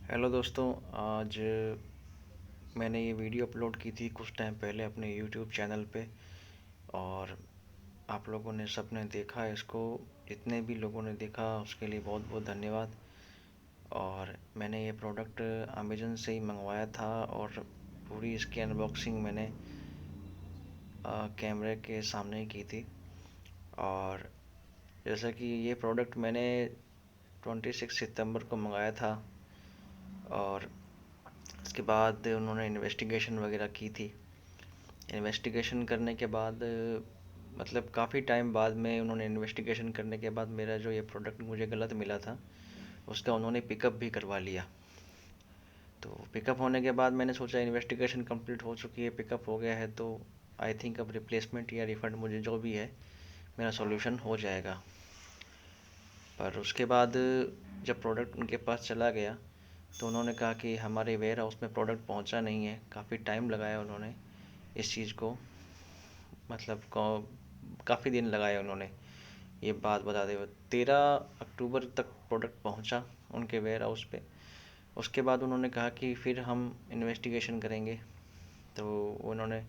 Hello दोस्तों। आज मैंने ये वीडियो अपलोड की थी कुछ टाइम पहले अपने यूट्यूब चैनल पे। और आप लोगों ने सबने देखा इसको। जितने भी लोगों ने देखा उसके लिए बहुत बहुत धन्यवाद। और मैंने ये प्रोडक्ट अमेज़न से ही मंगवाया था और पूरी इसकी अनबॉक्सिंग मैंने कैमरे के सामने ही की थी। और जैसा कि ये प्रोडक्ट मैंने 26 सितंबर को मंगाया था। और उसके बाद उन्होंने इन्वेस्टिगेशन वगैरह की थी। इन्वेस्टिगेशन करने के बाद मतलब काफ़ी टाइम बाद में उन्होंने इन्वेस्टिगेशन करने के बाद मेरा जो ये प्रोडक्ट मुझे गलत मिला था उसका उन्होंने पिकअप भी करवा लिया। तो पिकअप होने के बाद मैंने सोचा इन्वेस्टिगेशन कंप्लीट हो चुकी है, पिकअप हो गया है, तो आई थिंक अब रिप्लेसमेंट या रिफ़ंड मुझे जो भी है मेरा सॉल्यूशन हो जाएगा। पर उसके बाद जब प्रोडक्ट उनके पास चला गया तो उन्होंने कहा कि हमारे वेयर हाउस में प्रोडक्ट पहुंचा नहीं है। काफ़ी टाइम लगाया उन्होंने इस चीज़ को, मतलब काफ़ी दिन लगाए उन्होंने ये बात बताते हुए। 13 अक्टूबर तक प्रोडक्ट पहुंचा उनके वेयर हाउस पे। उसके बाद उन्होंने कहा कि फिर हम इन्वेस्टिगेशन करेंगे। तो उन्होंने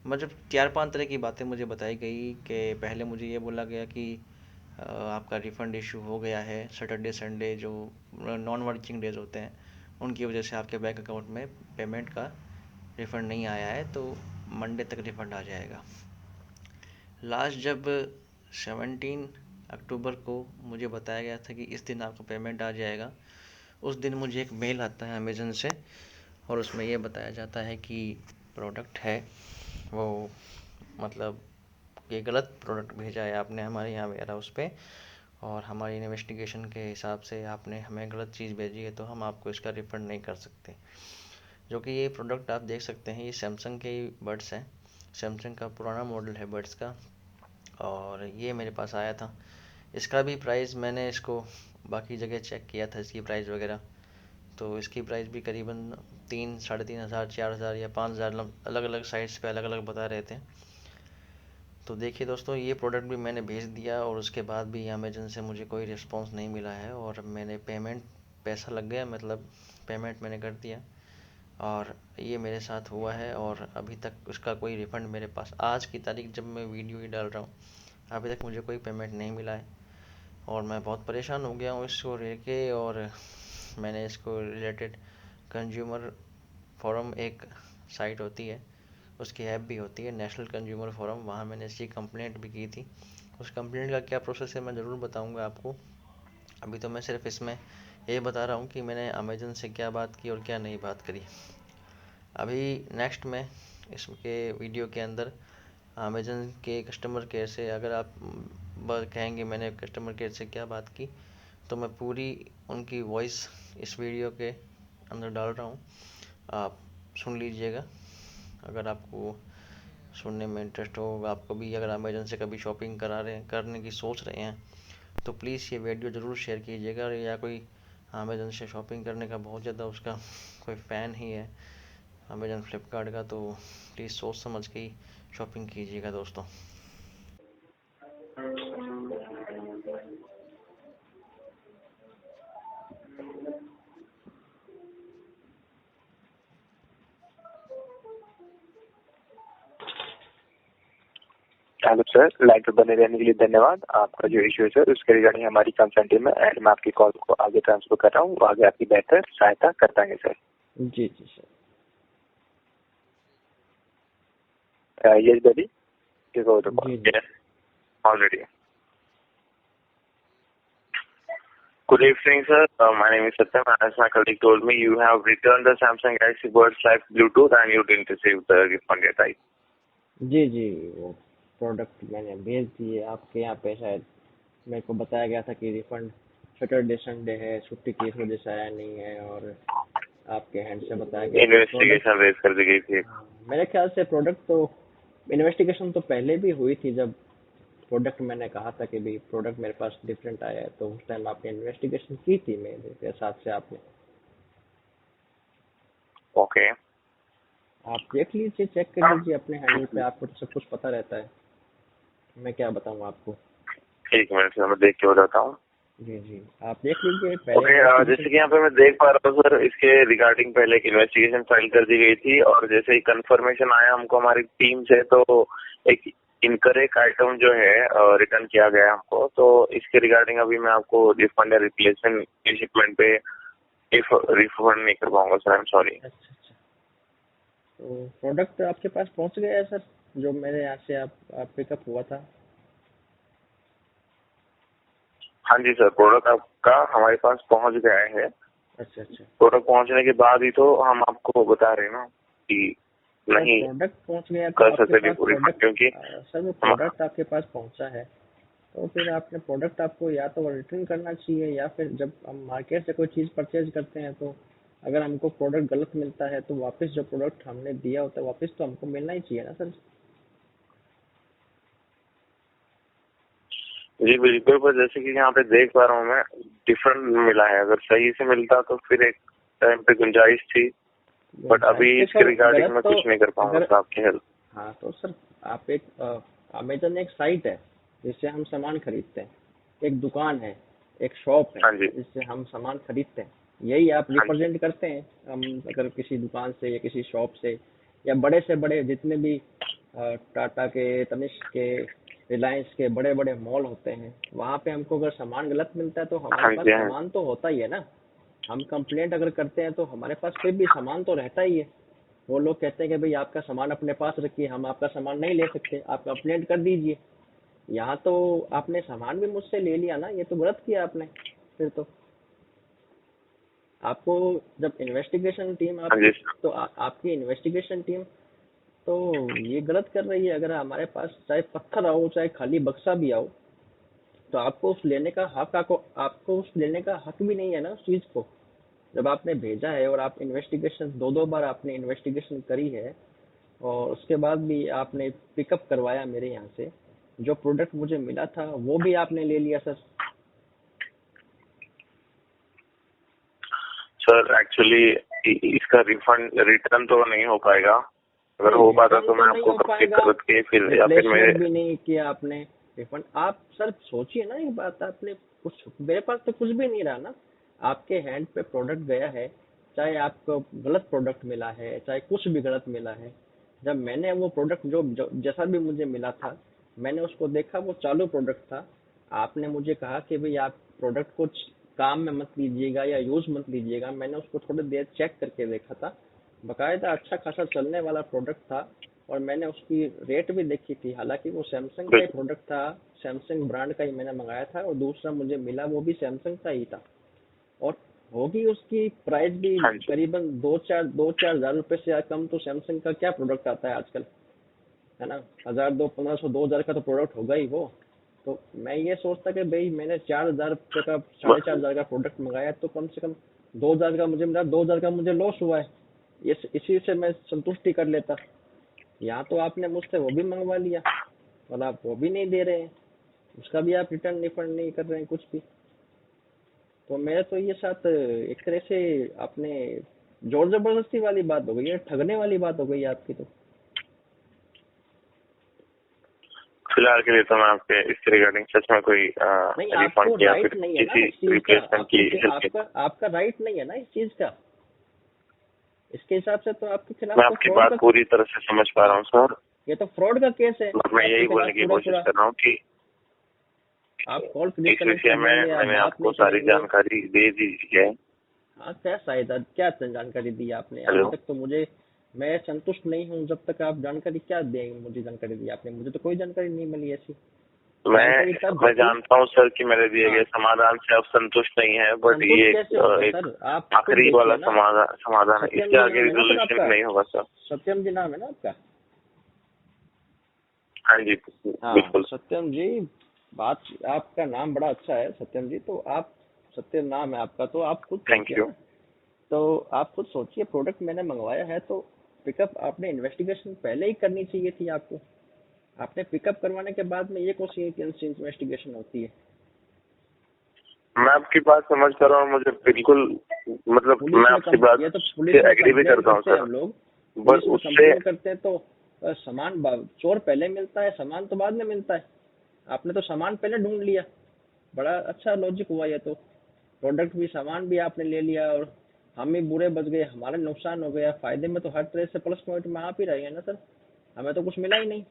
मतलब 4-5 तरह की बातें मुझे बताई गई कि पहले मुझे ये बोला गया कि आपका रिफ़ंड इशू हो गया है। सैटरडे संडे जो नॉन वर्किंग डेज होते हैं उनकी वजह से आपके बैंक अकाउंट में पेमेंट का रिफ़ंड नहीं आया है, तो मंडे तक रिफ़ंड आ जाएगा। लास्ट जब 17 अक्टूबर को मुझे बताया गया था कि इस दिन आपको पेमेंट आ जाएगा, उस दिन मुझे एक मेल आता है अमेज़न से और उसमें ये बताया जाता है कि प्रोडक्ट है वो, मतलब ये गलत प्रोडक्ट भेजा है आपने हमारे यहाँ वेयर हाउस पे। और हमारी इन्वेस्टिगेशन के हिसाब से आपने हमें गलत चीज़ भेजी है, तो हम आपको इसका रिफ़ंड नहीं कर सकते। जो कि ये प्रोडक्ट आप देख सकते हैं, ये सैमसंग के ही बड्स हैं। सैमसंग का पुराना मॉडल है बड्स का। और ये मेरे पास आया था। इसका भी प्राइस मैंने इसको बाकी जगह चेक किया था, इसकी प्राइस वगैरह। तो इसकी प्राइस भी करीबन 3, 3,500, 4,000 या 5,000 अलग अलग साइट्स पे अलग अलग बता रहे थे। तो देखिए दोस्तों, ये प्रोडक्ट भी मैंने भेज दिया और उसके बाद भी अमेज़न से मुझे कोई रिस्पांस नहीं मिला है। और मैंने पैसा लग गया, मतलब पेमेंट मैंने कर दिया और ये मेरे साथ हुआ है। और अभी तक उसका कोई रिफ़ंड मेरे पास, आज की तारीख जब मैं वीडियो ही डाल रहा हूँ, अभी तक मुझे कोई पेमेंट नहीं मिला है। और मैं बहुत परेशान हो गया हूँ इसको लेके। और मैंने इसको रिलेटेड कंज्यूमर फोरम, एक साइट होती है, उसकी ऐप भी होती है नेशनल कंज्यूमर फोरम, वहाँ मैंने इसकी कंप्लेंट भी की थी। उस कंप्लेंट का क्या प्रोसेस है मैं ज़रूर बताऊँगा आपको। अभी तो मैं सिर्फ इसमें ये बता रहा हूँ कि मैंने अमेज़न से क्या बात की और क्या नहीं बात करी। अभी नेक्स्ट में इसके वीडियो के अंदर अमेज़न के कस्टमर केयर से, अगर आप कहेंगे मैंने कस्टमर केयर से क्या बात की, तो मैं पूरी उनकी वॉइस इस वीडियो के अंदर डाल रहा हूँ, आप सुन लीजिएगा। अगर आपको सुनने में इंटरेस्ट हो, आपको भी अगर अमेज़न से कभी शॉपिंग करने की सोच रहे हैं, तो प्लीज़ ये वीडियो ज़रूर शेयर कीजिएगा। या कोई अमेज़न से शॉपिंग करने का बहुत ज़्यादा उसका कोई फ़ैन ही है अमेज़न फ्लिपकार्ट का, तो प्लीज़ सोच समझ के ही शॉपिंग कीजिएगा दोस्तों। हेलो सर, लाइन पर बने रहने के लिए धन्यवाद। आपका जो इश्यू है सर, उसके रिगार्डिंग हमारी कंसर्न टीम है एंड मैं आपकी कॉल को आगे ट्रांसफर कर रहा हूँ, वो आगे आपकी बेहतर सहायता कर पाएंगे सर। जी जी sir. Yes baby, take over the call. जी जी। Yes, already. Good evening, sir. My name is Satyam. As my colleague told me, you have returned the Samsung Galaxy Buds Live Bluetooth and you didn't receive the refund yet, right? जी जी, वो product मैंने भेज दिए आपके यहाँ पे। शायद मेरे को बताया गया था कि रिफंड सैटरडे संडे है, छुट्टी की इस वजह से आया नहीं है। और आपके हैंड से बताया गया कि प्रोडक्ट, इन्वेस्टिगेशन रेज कर दी गई थी। मेरे ख्याल से प्रोडक्ट तो, इन्वेस्टिगेशन तो पहले भी हुई थी जब प्रोडक्ट मैंने कहा था कि भाई प्रोडक्ट मेरे पास डिफरेंट आया है, तो उस टाइम आपने इन्वेस्टिगेशन की थी मेरे साथ से। आपने, ओके, आप देख लीजिए, चेक कर लीजिए अपने हैंडल पे, आपको तो सब कुछ पता रहता है। मैं क्या बताऊँ आपको। ठीक है, मैं देख के बताता हूँ। जी जी, आप देख लीजिए पहले ओके, जैसे इन्वेस्टिगेशन। कि यहाँ पे मैं देख पा रहा हूँ सर, इसके रिगार्डिंग पहले एक इन्वेस्टिगेशन फाइल कर दी गई थी और जैसे ही कंफर्मेशन आया हमको हमारी टीम से, तो एक इनकरेक्ट आइटम जो है रिटर्न किया गया हमको। तो इसके रिगार्डिंग अभी मैं आपको रिफंड या रिप्लेसमेंट शिपमेंट पे रिफंड नहीं कर पाऊंगा सर, आई एम सॉरी। अच्छा अच्छा, तो प्रोडक्ट आपके पास पहुंच गया है सर, जो मेरे यहाँ से आप पिकअप हुआ था? हाँ जी सर, प्रोडक्ट आपका हमारे पास पहुंच गया है। अच्छा अच्छा, प्रोडक्ट पहुंचने के बाद ही तो हम आपको बता रहे हैं ना कि सर नहीं प्रोडक्ट पहुंच गया तो कर आपके सकते पास रिफंड, प्रोडक्ट, क्योंकि सर वो हम प्रोडक्ट आपके पास पहुंचा है तो फिर आपने प्रोडक्ट आपको या तो रिटर्न करना चाहिए, या फिर जब हम मार्केट से कोई चीज़ परचेज करते हैं तो अगर हमको प्रोडक्ट गलत मिलता है तो वापस जो प्रोडक्ट हमने दिया होता है वापस तो हमको मिलना ही चाहिए ना सर। जी बिल्कुल, पर जैसे कि यहाँ पे देख पा रहा हूँ मैं, डिफरेंट मिला है। अगर सही से मिलता तो फिर एक टाइम पे गुंजाइश थी, बट अभी तो इसके सर रिगार्डिंग गलत मैं तो कुछ नहीं कर पाऊंगा अगर, सर आपकी हेल्प। हाँ तो सर आप एक अमेजन एक साइट है जिससे हम सामान खरीदते हैं, एक दुकान है, एक शॉप है हाँ जी, जिससे हम सामान खरीदते हैं, यही आप हाँ जी, रिप्रेजेंट करते हैं। हम अगर किसी दुकान से या किसी शॉप से या बड़े से बड़े जितने भी टाटा के, तनिष्क के, रिलायंस के बड़े बड़े मॉल होते हैं, वहाँ पे हमको अगर सामान गलत मिलता है तो हमारे हाँ पास जी, हाँ सामान तो होता ही है ना। हम कंप्लेंट अगर करते हैं तो हमारे पास फिर भी सामान तो रहता ही है। वो लोग कहते हैं कि भाई आपका सामान अपने पास रखिए, हम आपका सामान नहीं ले सकते, आप कंप्लेंट कर दीजिए। यहाँ तो आपने सामान भी मुझसे ले लिया ना, ये तो गलत किया आपने। फिर तो आपको जब इन्वेस्टिगेशन टीम हाँ जी आपकी, सर। तो आपकी इन्वेस्टिगेशन टीम तो ये गलत कर रही है। अगर हमारे पास चाहे पत्थर आओ चाहे खाली बक्सा भी आओ तो आपको उस लेने का हक, आपको उस लेने का हक भी नहीं है ना उस चीज को। जब आपने भेजा है और आप इन्वेस्टिगेशन दो दो बार आपने इन्वेस्टिगेशन करी है और उसके बाद भी आपने पिकअप करवाया मेरे यहाँ से, जो प्रोडक्ट मुझे मिला था वो भी आपने ले लिया सर। सर एक्चुअली इसका रिफंड रिटर्न तो नहीं हो पाएगा। अगर नहीं हो पाता रिटर्न तो तो मैं नहीं आपको हो कंप्लीट पाएगा, करके फिर, या फिर मेरे, रिप्लेसमेंट भी नहीं किया आपने, रिफंड आप सर सोचिए ना ये बात। आपने कुछ, मेरे पास तो कुछ भी नहीं रहा ना, आपके हैंड पे प्रोडक्ट गया है, चाहे आपको गलत प्रोडक्ट मिला है चाहे कुछ भी गलत मिला है। जब मैंने वो प्रोडक्ट जो जैसा भी मुझे मिला था मैंने उसको देखा, वो चालू प्रोडक्ट था। आपने मुझे कहा कि भाई आप प्रोडक्ट को काम में मत लीजिएगा या यूज मत लीजिएगा, मैंने उसको थोड़ी देर चेक करके देखा था, बकायदा अच्छा खासा चलने वाला प्रोडक्ट था। और मैंने उसकी रेट भी देखी थी, हालांकि वो सैमसंग का ही प्रोडक्ट था, सैमसंग ब्रांड का ही मैंने मंगाया था और दूसरा मुझे मिला वो भी सैमसंग का ही था। और होगी उसकी प्राइस भी हाँ जी, करीबन दो चार हजार रुपए से कम तो सैमसंग का क्या प्रोडक्ट आता है आजकल, है ना। 1000, 1500, 2000 का तो प्रोडक्ट होगा ही वो। तो मैं ये सोचता कि भाई मैंने 4000 रुपये का, 4500 का प्रोडक्ट मंगाया तो कम से कम 2000 का मुझे मिला, 2000 का मुझे लॉस हुआ है, इसी से मैं संतुष्टि कर लेता। यहाँ तो आपने मुझसे वो भी मंगवा लिया और आप वो भी नहीं दे रहे हैं, उसका भी आप रिटर्न रिफंड नहीं कर रहे हैं कुछ भी। तो मेरे तो ये साथ एक तरह से आपने जोर जबरदस्ती वाली बात हो गई है, ठगने वाली बात हो गई है आपकी तो। फिलहाल के लिए तो मैं आपके इसके रिगार्डिंग सच में कोई नहीं रिफंड आपको या राइट फिर नहीं है ना किसी इस चीज का, रिप्लेसमेंट की हेल्प। आपका राइट नहीं है ना इस चीज का। इसके हिसाब से तो आपके खिलाफ मैं तो आपकी फ्रॉड बात का, पूरी तरह से समझ पा रहा हाँ हूँ सर, ये तो फ्रॉड का केस है बट मैं आपके यही बोलने खिलाफ की पूरा कोशिश पूरा। कर रहा हूँ कि आप कॉल इस डिस्कनेक्ट विषय कर में देंगे, आप मैंने बात आपको नहीं सारी करेंगे। जानकारी दे दी है। हाँ क्या सहायता, क्या जानकारी दी आपने अभी हेलो, तक तो मुझे, मैं संतुष्ट नहीं हूँ जब तक आप जानकारी क्या देंगे। मुझे जानकारी दी आपने, मुझे तो कोई जानकारी नहीं मिली ऐसी जानकारी तब मैं होती। जानता हूँ सर कि मेरे दिए हाँ गए समाधान से आप संतुष्ट नहीं है, बट संतुष्ट ये कैसे होंगे एक सर, आप खुद आखिरी वाला देखिए ना। समाधान है, सत्यम इसके जी आगे नाम है ना सर रिजोल्यूशन आपका, नहीं होगा सर। सत्यम जी नाम है ना आपका? हाँ जी हाँ बिल्कुल। सत्यम जी, बात, आपका नाम बड़ा अच्छा है सत्यम जी, तो आप, सत्यम नाम है आपका, तो आप खुद थैंक सोचिए यू। ना। तो आप खुद सोचिए, प्रोडक्ट मैंने मंगवाया है तो पिकअप आपने इन्वेस्टिगेशन पहले ही करनी चाहिए थी आपको। आपने पिकअप करवाने के बाद में ये कौन सी इन्वेस्टिगेशन होती है? मैं आपकी बात समझ कर रहा हूँ, मुझे बिल्कुल, मतलब मैं आपकी बात ये तो पुलिस से में एग्री भी कंप्लेन करता हूँ करते हैं सर, हम लोग, बट पुलिस में उससे कंप्लेन करते हैं तो चोर पहले मिलता है, सामान तो बाद में मिलता है। आपने तो सामान पहले ढूंढ लिया, बड़ा अच्छा लॉजिक हुआ ये तो। प्रोडक्ट भी, सामान भी आपने ले लिया और हम ही बुरे बच गए, हमारा नुकसान हो गया। फायदे में तो हर तरह से प्लस पॉइंट में आप ही रहे हैं ना सर, हमें तो कुछ मिला ही नहीं।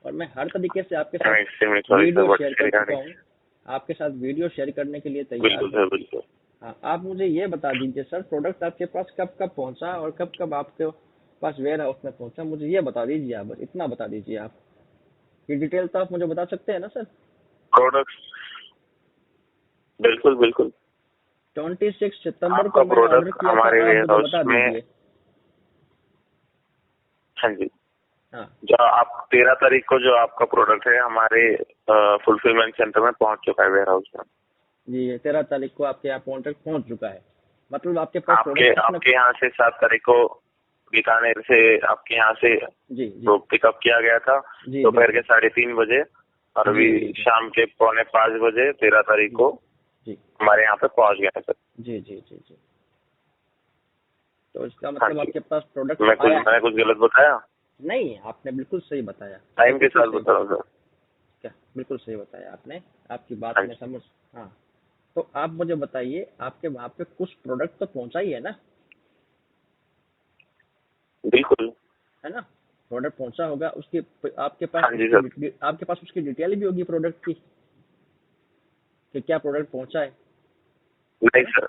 और मैं हर तरीके से आपके साथ वीडियो शेयर कर चुका हूँ, आपके साथ वीडियो शेयर करने के लिए तैयार बिल्कुल हूँ। सर, बिल्कुल। हाँ, आप मुझे ये बता दीजिए सर, प्रोडक्ट आपके पास कब कब पहुंचा और कब कब आपके पास वेयर हाउस में पहुंचा, मुझे ये बता दीजिए आप, बस इतना बता दीजिए आप। ये डिटेल तो आप मुझे बता सकते हैं ना सर? प्रोडक्ट, बिल्कुल बिल्कुल। 26 सितंबर आपका को मैंने ऑर्डर प्रोडक्ट किया था, हमारे आप वेयर मुझे हाउस बता में, दीजिए। हाँ जी, हाँ जो आप 13 तारीख को जो आपका प्रोडक्ट है हमारे फुलफिलमेंट सेंटर में पहुंच चुका है वेयर हाउस में। जी, 13 तारीख को आपके यहाँ प्रोडक्ट पहुंच चुका है, मतलब आपके पास आपके प्रोडक्ट आपके यहाँ से 7 तारीख को बीकानेर से आपके यहाँ से जी जी तो पिकअप किया गया था जी दोपहर के 3:30 बजे, और जी अभी जी शाम के 4:45 बजे 13 तारीख को जी हमारे यहाँ पे पहुंच गया है सर। जी जी जी जी। तो इसका हाँ मतलब जी। आपके पास प्रोडक्ट मैंने आया है? कुछ गलत बताया? नहीं, आपने बिल्कुल सही बताया, टाइम के बिल्कुल साथ सही बता रहा हूँ सर। क्या, बिल्कुल सही बताया आपने, आपकी बात हाँ में जी, समझ। हाँ, तो आप मुझे बताइए, आपके वहाँ पे कुछ प्रोडक्ट तो पहुंचा ही है ना? बिल्कुल। है ना? प्रोडक्ट पहुंचा होगा, उसकी आपके पास हाँ जी सर। आपके पास उसकी डिटेल भी होगी प्रोडक्ट की, कि क्या प्रोडक्ट पहुंचा है नहीं ना? सर,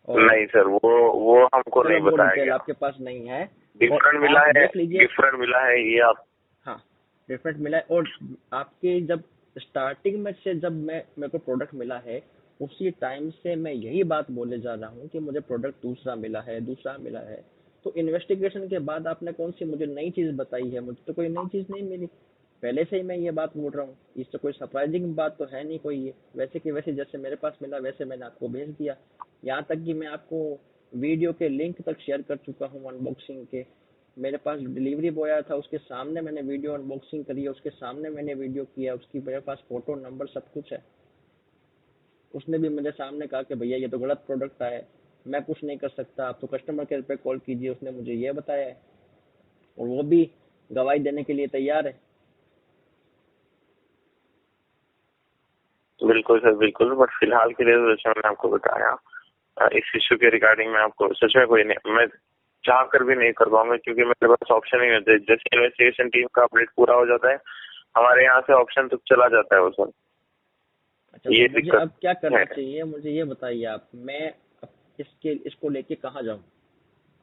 और नहीं सर, वो हमको चलो नहीं वो बताया डिटेल गया। आपके पास नहीं है, और डिफरेंट मिला आप है, देख लीजिए। डिफरेंट मिला है ये आप। हाँ, डिफरेंट मिला है। और आपके जब स्टार्टिंग में से जब मेरे को प्रोडक्ट मिला है, उसी टाइम से मैं यही बात बोले जा रहा हूँ कि मुझे प्रोडक्ट दूसरा मिला है, दूसरा मिला है। तो इन्वेस्टिगेशन के बाद आपने कौन सी मुझे नई चीज बताई है? मुझे तो कोई नई चीज नहीं मिली, पहले से ही मैं ये बात बोल रहा हूँ, इससे कोई सरप्राइजिंग बात तो है नहीं कोई। ये वैसे कि वैसे जैसे मेरे पास मिला वैसे मैंने आपको भेज दिया। यहाँ तक कि मैं आपको वीडियो के लिंक तक शेयर कर चुका हूँ अनबॉक्सिंग के। मेरे पास डिलीवरी बॉय आया था, उसके सामने मैंने वीडियो अनबॉक्सिंग करी है, उसके सामने मैंने वीडियो किया, उसकी मेरे पास फोटो नंबर सब कुछ है। उसने भी मेरे सामने कहा कि भैया ये तो गलत प्रोडक्ट आया है, मैं कुछ नहीं कर सकता, आप तो कस्टमर केयर पे कॉल कीजिए, उसने मुझे ये बताया है। और वो भी गवाही देने के लिए तैयार है। बिल्कुल सर, बिल्कुल। बट फिलहाल के लिए तो जैसे मैंने आपको बताया, इस इश्यू के रिगार्डिंग मैं आपको सच में कोई नहीं, मैं चाह कर भी नहीं कर पाऊंगा, क्योंकि मेरे पास ऑप्शन ही नहीं होते। जैसे इन्वेस्टिगेशन टीम का अपडेट पूरा हो जाता है, हमारे यहाँ से ऑप्शन तो चला जाता है वो सर। अच्छा, ये तो मुझे दिक्कत अब क्या करना है। चाहिए, मुझे ये बताइए आप। मैं अब इसको लेके कहाँ जाऊँ?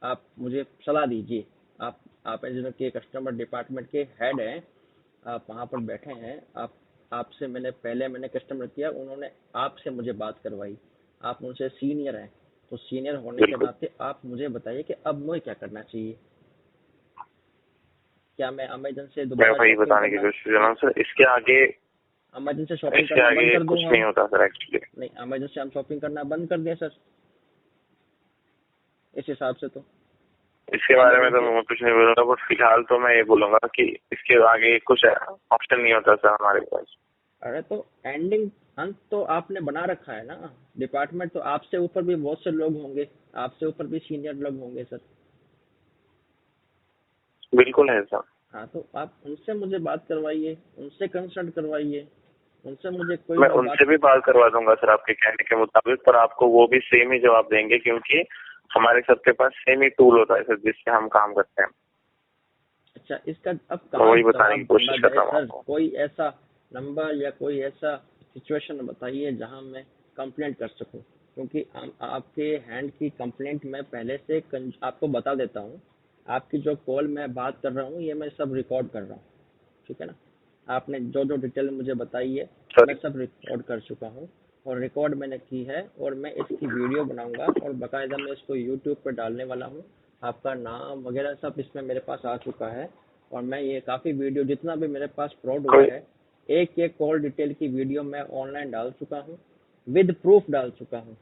आप मुझे सलाह दीजिए। आप एज के कस्टमर डिपार्टमेंट के हेड हैं, आप वहाँ पर बैठे हैं। आपसे मैंने कस्टमर किया, उन्होंने आपसे मुझे बात करवाई, आप उनसे सीनियर हैं, तो सीनियर होने के बिल्कुल, नाते आप मुझे बताइए कि अब मुझे क्या करना चाहिए। क्या मैं अमेजन से मैं दोबारा वही शॉपिंग बताने की करना, कोशिश कर रहा हूँ सर। इसके आगे अमेजन से शॉपिंग करना बंद कर दूं कुछ नहीं हम? होता सर एक्चुअली। नहीं, अमेजन से हम शॉपिंग करना बंद कर दें सर, इस हिसाब से तो इसके बारे में अमेजन तो से। मैं कुछ नहीं बोलूंगा, बट फिलहाल तो मैं ये बोलूंगा कि इसके आगे कुछ ऑप्शन नहीं होता सर हमारे पास। अरे तो एंडिंग, अंत तो आपने बना रखा है ना डिपार्टमेंट, तो आपसे ऊपर भी बहुत से लोग होंगे, आपसे ऊपर भी सीनियर लोग होंगे सर। बिल्कुल है सर। हाँ, तो आप उनसे मुझे बात करवाइए, उनसे कंसल्ट करवाइए, उनसे मुझे कोई मैं भी बात। उनसे भी बात करवा दूंगा सर आपके कहने के मुताबिक, पर आपको वो भी सेम ही जवाब देंगे, क्योंकि हमारे सबके पास सेम ही टूल होता है सर जिससे हम काम करते हैं। अच्छा, इसका अब मैं कहाँ वही बताने की जवाब ढूंढा कोशिश कर जाए रहा हूँ सर? आपको। कोई ऐसा नंबर या कोई ऐसा सिचुएशन बताइए जहां मैं कंप्लेंट कर सकूं, क्योंकि आपके हैंड की कंप्लेंट मैं पहले से आपको बता देता हूं। आपकी जो कॉल मैं बात कर रहा हूं, ये मैं सब रिकॉर्ड कर रहा हूं, ठीक है ना? आपने जो जो डिटेल मुझे बताई है, मैं सर सब रिकॉर्ड कर चुका हूँ, और रिकॉर्ड मैंने की है, और मैं इसकी वीडियो बनाऊंगा और बाकायदा मैं इसको यूट्यूब पर डालने वाला हूँ। आपका नाम वगैरह सब इसमें मेरे पास आ चुका है, और मैं ये काफ़ी वीडियो जितना भी मेरे पास फ्रॉड हुआ कोई है, एक एक कॉल डिटेल की वीडियो मैं ऑनलाइन डाल चुका हूँ, विद प्रूफ डाल चुका हूँ।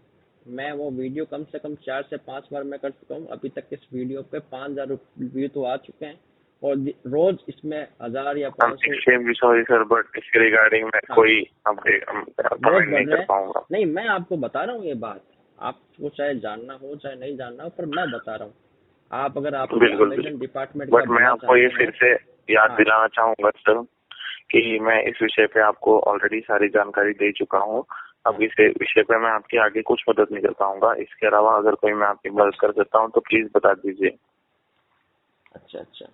मैं वो वीडियो कम से कम 4 से 5 बार मैं कर चुका हूँ। अभी तक इस वीडियो पे 5,000 व्यू तो आ चुके हैं, और रोज इसमें 1,000 या हम 500 एक्सचेंज भी सॉरी सर, बट इसके रिगार्डिंग मैं हाँ, कोई अपडेट रोज कमेंट बढ़ नहीं रहे कर हैं। पाऊंगा। नहीं, मैं आपको बता रहा हूँ ये बात, आपको चाहे जानना हो चाहे नहीं जानना हो, पर मैं बता रहा हूँ। आप अगर आपके बिल्कुल अमेजन बिल्कुल। डिपार्टमेंट का बट मैं भला आपको ये चाहते फिर हैं। से याद हाँ दिलाना चाहूंगा सर कि मैं इस विषय पे आपको ऑलरेडी सारी जानकारी दे चुका हूँ। अब इस विषय पे मैं आपकी आगे कुछ मदद नहीं कर पाऊंगा। इसके अलावा अगर कोई मैं आपकी मदद कर सकता हूँ तो प्लीज बता दीजिए। अच्छा अच्छा,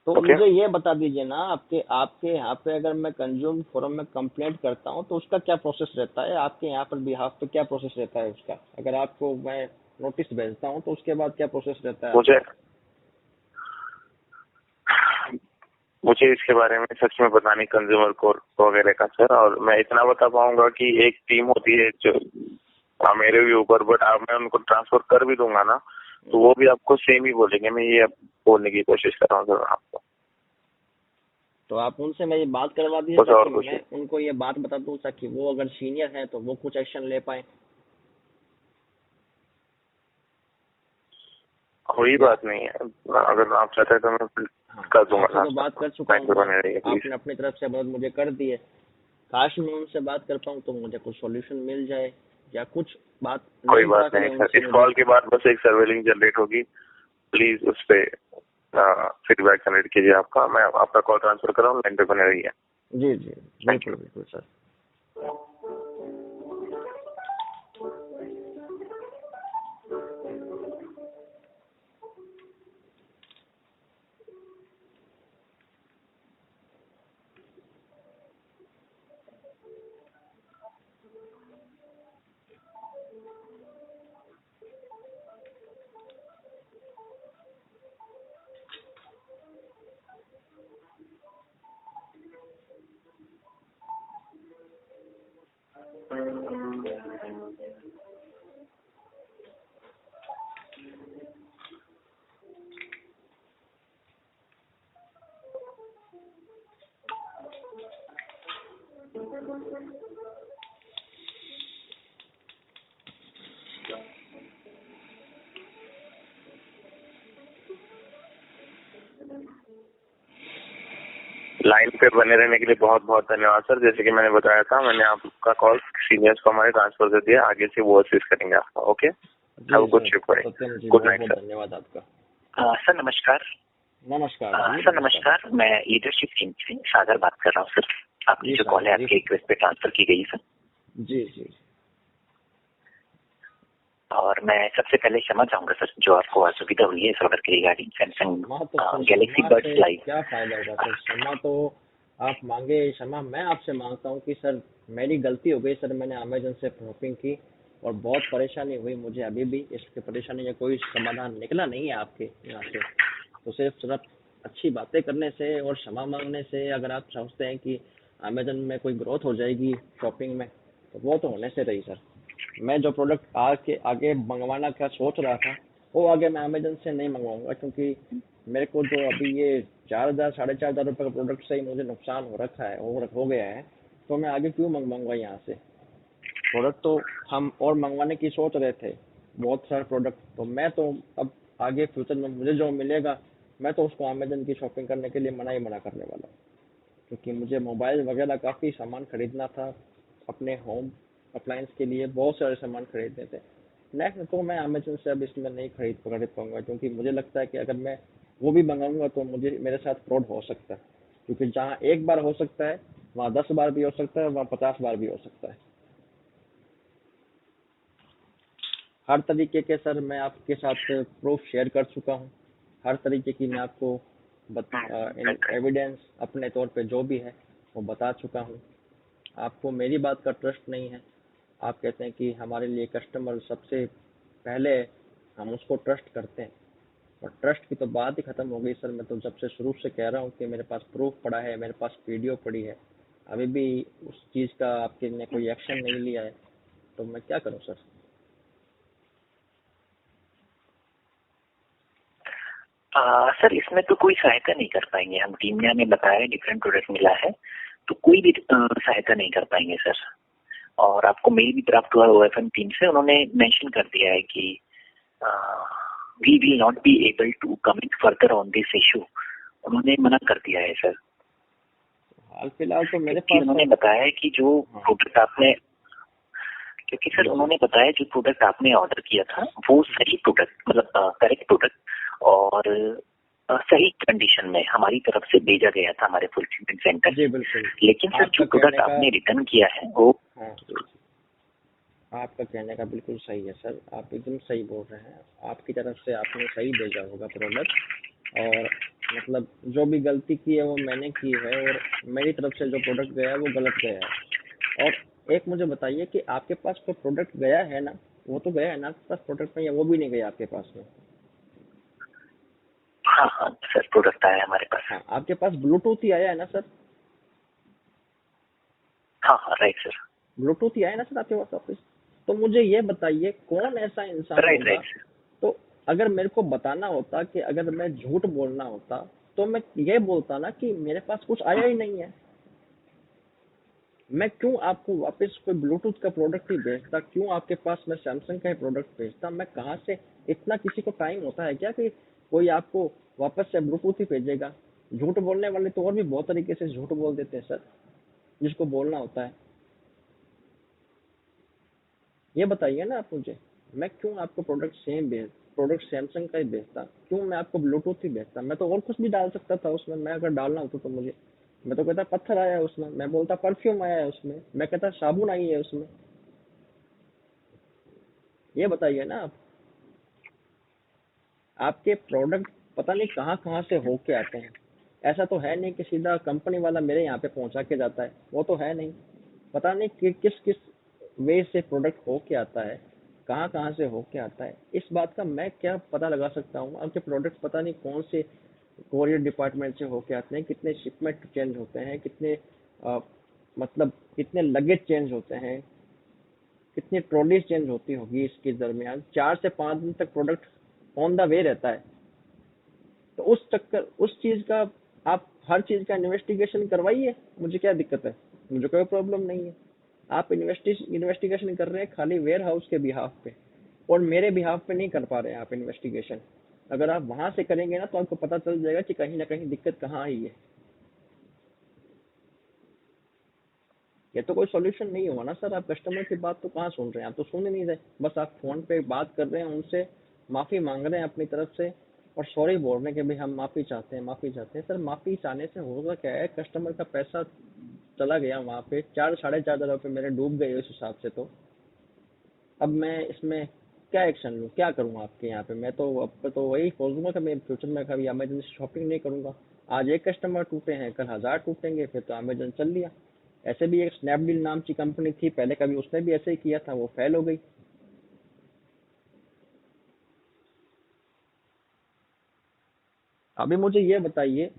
तो ओके। मुझे ये बता दीजिए ना, आपके आपके यहाँ पे अगर मैं कंज्यूम फोरम में कंप्लेंट करता हूँ तो उसका क्या प्रोसेस रहता है? आपके यहाँ पर बिहाफ पे क्या प्रोसेस रहता है उसका? अगर आपको मैं नोटिस भेजता हूँ तो उसके बाद क्या प्रोसेस रहता है मुझे आपका? मुझे इसके बारे में सच में पता नहीं कंज्यूमर कोर्ट वगैरह का सर। और मैं इतना बता पाऊंगा कि एक टीम होती है जो मेरे भी ऊपर, बट अब मैं उनको ट्रांसफर कर भी दूंगा ना तो वो भी आपको सेम ही बोलेंगे। मैं ये बोलने की कोशिश कर रहा हूँ सर आपको। तो आप उनसे मेरी बात करवा दीजिए बस और ताकि कुछ मैं उनको ये बात बता दूं, ताकि वो अगर सीनियर है तो वो कुछ एक्शन ले पाए। कोई बात नहीं है, अगर आप चाहते हैं तो मैं हाँ, कर दूंगा। आपसे तो बात कर चुका हूँ बने रहिए मैं, प्लीज। आपने अपनी तरफ से मदद मुझे कर दी है। काश मैं उनसे बात कर पाऊँ तो मुझे कुछ सॉल्यूशन मिल जाए या कुछ बात कोई नहीं बात नहीं सर, इस कॉल के बाद बस एक सर्वेलिंग जनरेट होगी, प्लीज उस पे फीडबैक जनरेट कीजिए आपका। मैं आपका कॉल ट्रांसफर कर रहा हूँ, लाइन पे बने रहिए। जी जी, बिल्कुल बिल्कुल सर। लाइन पे बने रहने के लिए बहुत बहुत धन्यवाद सर। जैसे कि मैंने बताया था, मैंने आपका कॉल सीनियर्स को हमारे ट्रांसफर कर दिया, आगे से वो असिस्ट करेंगे आपका। Okay, have a good shift, good night sir. धन्यवाद आपका। सर नमस्कार। नमस्कार सर नमस्कार, मैं लीडरशिप टीम से सागर बात कर रहा हूँ सर। आपकी जी जो सर, कॉल है जी आपके रिक्वेस्ट पे ट्रांसफर की गई है सर। जी जी। और मैं सबसे पहले क्षमा चाहूंगा सर जो आपको असुविधा हुई है इस ऑर्डर के regarding Samsung Galaxy buds live. क्या फायदा होगा सर? क्षमा तो आप मांगे, क्षमा मैं आपसे मांगता हूँ कि सर मेरी गलती हो गई सर, मैंने अमेजन से शॉपिंग की और बहुत परेशानी हुई मुझे। अभी भी इसकी परेशानी का कोई समाधान निकला नहीं है आपके यहाँ से। तो सिर्फ अच्छी बातें करने से और क्षमा मांगने से अगर आप सोचते हैं कि अमेजन में कोई ग्रोथ हो जाएगी शॉपिंग में, तो वो तो होने से रही सर। मैं जो प्रोडक्ट आगे मंगवाना का सोच रहा था वो आगे मैं अमेजन से नहीं मंगवाऊंगा, क्योंकि मेरे को जो अभी ये 4,000 4,500 रुपये का प्रोडक्ट से ही मुझे नुकसान हो रखा है, हो गया है, तो मैं आगे क्यों मंगवाऊंगा यहाँ से प्रोडक्ट? तो हम और मंगवाने की सोच रहे थे बहुत सारे प्रोडक्ट, तो मैं तो अब आगे फ्यूचर में मुझे जो मिलेगा मैं तो उसको अमेजन की शॉपिंग करने के लिए मना करने वाला हूँ, क्योंकि मुझे मोबाइल वगैरह काफ़ी सामान खरीदना था अपने होम अप्लायंस के लिए, बहुत सारे सामान खरीदने थे। नेक्स्ट तो मैं अमेजन से अब इसमें नहीं खरीद पाऊंगा, क्योंकि मुझे लगता है कि अगर मैं वो भी मंगाऊंगा तो मुझे मेरे साथ फ्रॉड हो सकता है, क्योंकि जहाँ एक बार हो सकता है वहाँ 10 बार भी हो सकता है, वहाँ 50 बार भी हो सकता है। हर तरीके के सर मैं आपके साथ प्रूफ शेयर कर चुका हूँ, हर तरीके की मैं आपको एविडेंस अपने तौर पे जो भी है वो बता चुका हूँ। आपको मेरी बात का ट्रस्ट नहीं है, आप कहते हैं कि हमारे लिए कस्टमर सबसे पहले, हम उसको ट्रस्ट करते हैं, और ट्रस्ट की तो बात ही खत्म हो गई सर। मैं तो जब से शुरू से कह रहा हूँ कि मेरे पास प्रूफ पड़ा है, मेरे पास वीडियो पड़ी है, अभी भी उस चीज़ का आपके ने कोई एक्शन नहीं लिया है, तो मैं क्या करूँ सर? सर इसमें तो कोई सहायता नहीं कर पाएंगे हम, टीम ने हमें बताया डिफरेंट प्रोडक्ट मिला है तो कोई भी सहायता नहीं कर पाएंगे सर। और आपको मेल भी प्राप्त हुआ OFM टीम से, उन्होंने मेंशन कर दिया है कि we will not be able to comment further on this issue. उन्होंने मना कर दिया है सर। हाल फिलहाल तो मेरे पास उन्होंने बताया है कि जो प्रोडक्ट आपने, क्योंकि सर उन्होंने बताया जो प्रोडक्ट आपने ऑर्डर किया था वो सही प्रोडक्ट, मतलब करेक्ट प्रोडक्ट, और सही कंडीशन में हमारी तरफ से भेजा गया था हमारे फुलफिलमेंट सेंटर। जी बिल्कुल। लेकिन सर आपका जो प्रोडक्ट कहने का आपने रिटर्न किया है वो हाँ जी, आपका कहने का बिल्कुल सही है सर, आप एकदम सही बोल रहे हैं। आपकी तरफ से आपने सही भेजा होगा प्रोडक्ट, और मतलब जो भी गलती की है वो मैंने की है, और मेरी तरफ से जो प्रोडक्ट गया है वो गलत गया है। और एक मुझे बताइए कि आपके पास कोई प्रोडक्ट गया है ना, वो तो गया है ना आपके पास प्रोडक्ट में, या वो भी नहीं गया आपके पास में? हाँ हाँ सर प्रोडक्ट आया है हमारे पास। हाँ, आपके पास ब्लूटूथ ही आया है ना सर? हाँ हाँ राइट सर। ब्लूटूथ ही आया है ना सर आपके पास वापस? तो मुझे ये बताइए कौन ऐसा इंसान राइट होगा, राइट सर। तो अगर मेरे को बताना होता कि अगर मैं झूठ बोलना होता तो मैं ये बोलता ना कि मेरे पास कुछ आया ही नहीं है। मैं क्यों आपको वापस कोई ब्लूटूथ का प्रोडक्ट ही भेजता, क्यों आपके पास मैं सैमसंग का ही प्रोडक्ट भेजता? मैं कहाँ से, इतना किसी को टाइम होता है क्या कि कोई आपको वापस से ब्लूटूथ ही भेजेगा? झूठ बोलने वाले तो और भी बहुत तरीके से झूठ बोल देते हैं सर, जिसको बोलना होता है। ये बताइए ना आप मुझे, मैं क्यों आपको प्रोडक्ट सैमसंग का ही भेजता, क्यों मैं आपको ब्लूटूथ ही भेजता? मैं तो और कुछ भी डाल सकता था उसमें, मैं अगर डालना होता तो मुझे, मैं तो कहता पत्थर आया है उसमें, मैं बोलता परफ्यूम आया है उसमें, मैं कहता साबुन आई है उसमें। ये बताइए ना आप, आपके प्रोडक्ट पता नहीं कहाँ कहाँ से होके आते हैं। ऐसा तो है नहीं कि सीधा कंपनी वाला मेरे यहाँ पे पहुंचा के जाता है, वो तो है नहीं। पता नहीं कि किस किस वे से प्रोडक्ट होके आता है, कहाँ कहाँ से होके आता है। इस बात का मैं क्या पता लगा सकता हूँ? आपके प्रोडक्ट पता नहीं कौन से कोरियर डिपार्टमेंट से होके आते हैं, कितने शिपमेंट चेंज होते हैं, कितने मतलब कितने लगेज चेंज होते हैं, कितनी ट्रॉलीज चेंज होती होगी इसके दरमियान। 4 से 5 दिन तक प्रोडक्ट ऑन द वे रहता है। तो उस चीज का आप हर चीज का इन्वेस्टिगेशन करवाइए, मुझे क्या दिक्कत है, मुझे कोई प्रॉब्लम नहीं है। आप इन्वेस्टिगेशन कर रहे हैं खाली वेयर हाउस के बिहाफ पे, और मेरे बिहाफ पे नहीं कर पा रहे हैं आप इन्वेस्टिगेशन। अगर आप वहां से करेंगे ना तो आपको पता चल जाएगा कि कहीं ना कहीं दिक्कत कहाँ आई है। ये तो कोई सॉल्यूशन नहीं हुआ ना सर, आप कस्टमर की बात तो कहाँ सुन रहे हैं, आप तो सुन ही नहीं रहे, बस आप फोन पे बात कर रहे हैं उनसे, माफी मांग रहे हैं अपनी तरफ से, और सॉरी बोल रहे हैं कि भाई हम माफी चाहते हैं, माफी चाहते हैं। सर माफी चाहने से होगा क्या है, कस्टमर का पैसा चला गया वहां पे, 4-4.5 हजार रुपये मेरे डूब गए उस हिसाब से। तो अब मैं इसमें क्या एक्शन लूँ, क्या करूँ आपके यहाँ पे? मैं तो अब तो वही सोचूंगा कि मैं फ्यूचर में कभी अमेजन से शॉपिंग नहीं करूंगा। आज एक कस्टमर टूटे हैं, कल 1000 टूटेंगे, फिर तो अमेजन चल लिया। ऐसे भी एक स्नैपडील नाम की कंपनी थी पहले, कभी उसने भी ऐसे ही किया था, वो फेल हो गई। अभी मुझे ये बताइए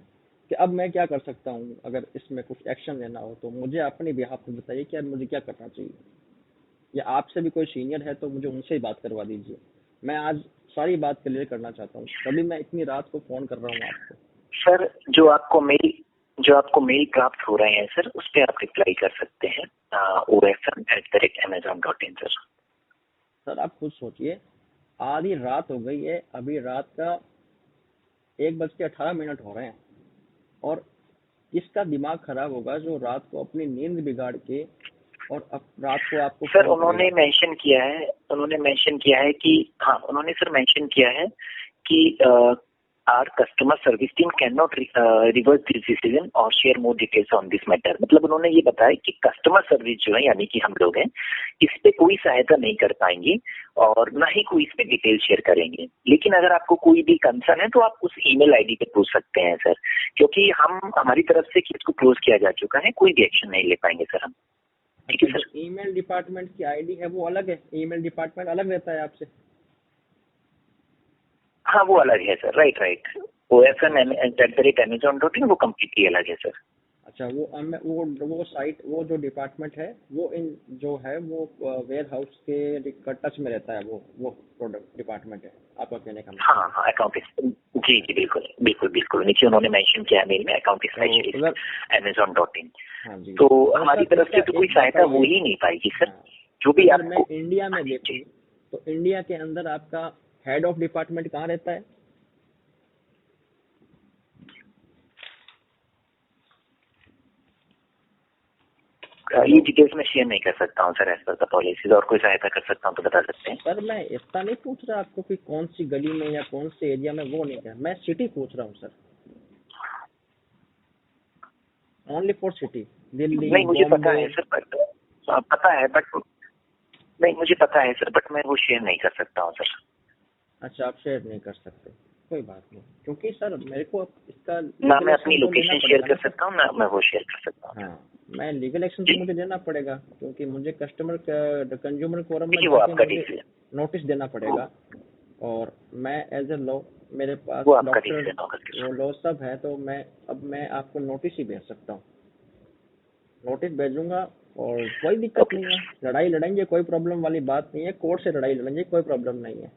कि अब मैं क्या कर सकता हूँ, अगर इसमें कुछ एक्शन लेना हो तो मुझे अपने बिहाफ पे बताइए कि अब मुझे क्या करना चाहिए, या आपसे भी कोई सीनियर है तो मुझे उनसे ही बात करवा दीजिए। मैं आज सारी बात क्लियर करना चाहता हूँ, तभी मैं इतनी रात को फोन कर रहा हूँ आपको। सर जो आपको मेल प्राप्त हो रहे हैं सर, उस पर आप रिप्लाई कर सकते हैं ofm@amazon.in सर। सर आप खुद सोचिए, आधी रात हो गई है, अभी रात का 1:18 हो रहे हैं, और किसका दिमाग खराब होगा जो रात को अपनी नींद बिगाड़ के और अब रात को आपको सर फोन उन्होंने करेगा? मेंशन किया है कि हाँ उन्होंने सर मेंशन किया है कि our customer service team can not reverse this decision और share more details on this matter. मतलब उन्होंने ये बताया कि कस्टमर सर्विस जो है यानी कि हम लोग हैं, इस पे कोई सहायता नहीं कर पाएंगे और ना ही कोई इस पे डिटेल शेयर करेंगे। लेकिन अगर आपको कोई भी कंसर्न है तो आप उस ईमेल आईडी पे पूछ सकते हैं सर, क्योंकि हमारी तरफ से केस को क्लोज किया जा चुका है, कोई भी एक्शन नहीं ले पाएंगे सर हम। ठीक है अच्छा, सर। जो ईमेल डिपार्टमेंट की आईडी है वो अलग है, ईमेल डिपार्टमेंट अलग रहता है आपसे? हाँ वो अलग है सर, राइट। ofm@amazon.in वो कम्प्लीटली अलग है सर। अच्छा, वो साइट, वो जो डिपार्टमेंट है वो इन जो है वो वेयर हाउस के टच में रहता है, वो प्रोडक्ट डिपार्टमेंट है, आपका कहने का मतलब? हाँ अकाउंट जी बिल्कुल नीचे उन्होंने मेंशन किया है मेल में, अकाउंट स्पेशलिस्ट amazon.in। हाँ जी, तो और हमारी सर तरफ से इसका तो कोई एक सहायता हो बताइए, ही नहीं पाएगी सर। हाँ, जो भी अगर मैं आपको इंडिया में जी देखूँ तो इंडिया के अंदर आपका हेड ऑफ डिपार्टमेंट कहाँ रहता है? ये डिटेल्स मैं शेयर नहीं कर सकता हूँ sir as per the policies. और कोई सहायता कर सकता हूँ तो बता सकते हैं। सर मैं इतना नहीं पूछ रहा आपको कि कौन सी गली में या कौन से एरिया में, वो नहीं है, मैं सिटी पूछ रहा हूँ sir, only for city, Delhi, नहीं मुझे पता बॉम्बे। है सर, बट पता है बट नहीं मुझे पता है सर, बट मैं वो शेयर नहीं कर सकता हूँ सर। अच्छा, आप शेयर नहीं कर सकते, कोई बात नहीं, क्योंकि सर मेरे को इसका ना मैं लीगल अपनी एक्शन तो लेना लोकेशन शेयर पड़ेगा कर ना सर। सकता हूँ, ना मैं वो शेयर कर सकता हूँ। हाँ, मैं लीगल एक्शन तो मुझे देना पड़ेगा, क्योंकि मुझे कस्टमर कंज्यूमर फोरम में देखिए वो जाके आपका मुझे डिसीजन, नोटिस देना पड़ेगा, और मैं एज ए लॉ, मेरे पास वो आपका डॉक्टर डिसीजन होगा सर। वो लॉ सब है, तो मैं आपको नोटिस ही भेज सकता हूँ, नोटिस भेजूंगा, और कोई दिक्कत ओके नहीं है, सर। लड़ाई लड़ेंगे, कोई प्रॉब्लम वाली बात नहीं है, कोर्ट से लड़ाई लड़ेंगे, कोई प्रॉब्लम नहीं है।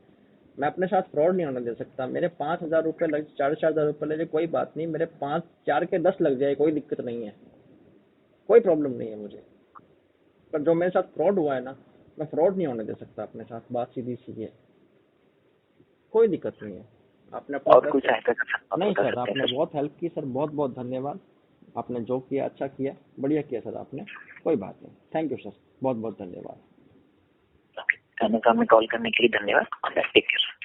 मैं अपने साथ फ्रॉड नहीं होने दे सकता। मेरे 5,000 रुपये लग, 4,000 रुपये लगे, कोई बात नहीं, मेरे 5, 4 के 10 लग जाए, कोई दिक्कत नहीं है, कोई प्रॉब्लम नहीं है मुझे। पर जो मेरे साथ फ्रॉड हुआ है ना, मैं फ्रॉड नहीं होने दे सकता अपने साथ, बात सीधी सी है, कोई दिक्कत नहीं है। आपने अपना और कोई सहायता कर सकता हूँ नहीं तो बता सर, सकते आपने हैं सर। बहुत हेल्प की सर, बहुत बहुत धन्यवाद। आपने जो किया अच्छा किया, बढ़िया किया सर आपने, कोई बात नहीं, थैंक यू सर, बहुत बहुत धन्यवाद। ओके, में कॉल करने के लिए धन्यवाद। Take care.